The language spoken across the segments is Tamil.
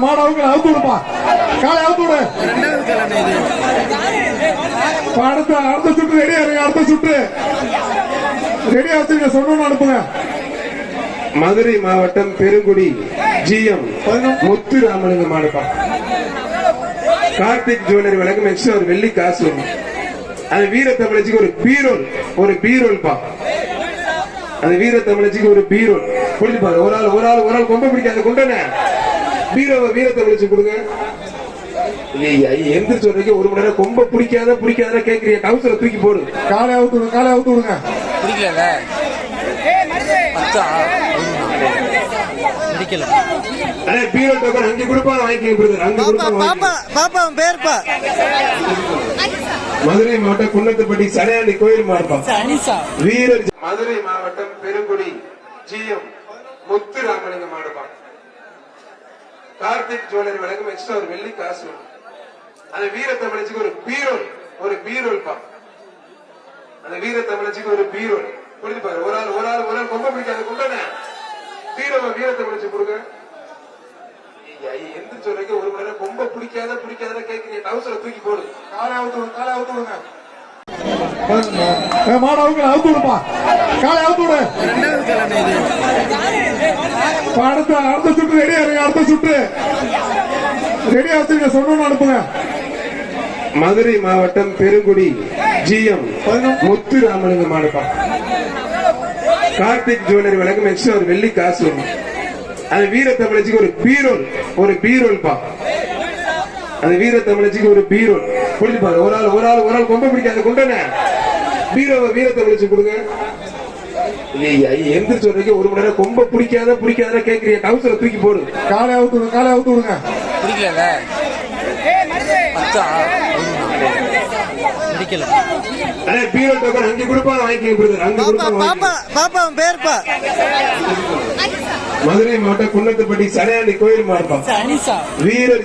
மாட அவங்க அவுத்து விடுப்பா, காலை அவுத்து விடு. அடுத்த சுற்று ரெடியா இருங்க, அடுத்த சுற்று ரெடியா வச்சுங்க, சொன்னு அனுப்புங்க. மதுரை மாவட்டம் பெருங்குடி ஜிஎம் முத்துராமலிங்க மாடுப்பா. கார்த்திக் ஜுவல்லரி வழங்கும் எக்ஸ்ட்ரா ஒரு வெள்ளி காசு. அந்த வீர தமிழச்சிக்கு ஒரு பீரோல்பா. அந்த வீர தமிழச்சிக்கு ஒரு பீரோல் புரிஞ்சுப்பாங்க. ஒரு ஆள் கொம்ப பிடிக்காத கொண்டன பீரோவை வீர தமிழச்சி கொடுங்க. எந்த சொல்றீங்க, ஒரு மணி நேரம் கொம்ப பிடிக்காத கேக்குறீங்க, கவுசல தூக்கி போடு. காலை அவுத்து விடுங்க. பிடிக்கல பீரோ டோக்கன் அங்க கொடுப்பாங்க, வாங்கிக்கோங்க. மதுரை மாவட்டம் குன்னத்துப்பட்டி சடையாண்டி கோயில் மாடுப்பா. வீரர் மதுரை மாவட்டம் பெருங்குடி ஜிஎம் முத்துராமலிங்க மாடுப்பா. கார்த்திக் ஜுவல்லரி வழங்கும் எக்ஸ்ட்ரா ஒரு வெள்ளி காசு. அந்த வீர தமிழச்சிக்கு ஒரு பீரோல்பா. அந்த வீர தமிழச்சிக்கு ஒரு பீரோல் புரிஞ்சுப்பாரு. ஒரு ஆள் கொம்ப பிடிக்காத கொண்டன பீரோவை வீர தமிழச்சி கொடுங்க. எந்த சொல்றீங்க, ஒரு மணி நேரம் கொம்ப பிடிக்காத கேக்குறீங்க, கவுசல தூக்கி போடு. காலை அவுத்து விடுங்க. மாட அவங்க அவுத்து விடுப்பா, காலை அவுத்து விடு. அடுத்த சுற்று ரெடியா இருங்க, அடுத்த சுற்று ரெடியா வச்சுங்க, சொன்னு அனுப்புங்க. மதுரை மாவட்டம் பெருங்குடி ஜிஎம் முத்துராமலிங்க மாடுப்பா. கார்த்திக் ஜுவல்லரி வழங்கும் எக்ஸ்ட்ரா ஒரு வெள்ளி காசு. அந்த வீர தமிழச்சிக்கு ஒரு பீரோல்பா. அந்த வீர தமிழச்சிக்கு ஒரு பீரோல் புரிஞ்சுப்பாங்க. ஒரு ஆள் கொம்ப பிடிக்காத கொண்டன பீரோவை வீர தமிழச்சி கொடுங்க. எந்த சொல்றீங்க, ஒரு மணி நேரம் கொம்ப பிடிக்காத கேக்குறீங்க, கவுசல தூக்கி போடு. காலை அவுத்து விடுங்க. பிடிக்கல பீரோ டோக்கன் அங்க கொடுப்பாங்க, வாங்கிக்கோங்க. மதுரை மாவட்டம் குன்னத்துப்பட்டி சடையாண்டி கோயில் மாடுப்பா. வீரர்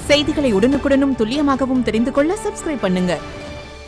செய்திகளை உடனுக்குடனும் துல்லியமாகவும் தெரிந்து கொள்ள சப்ஸ்கிரைப் பண்ணுங்க.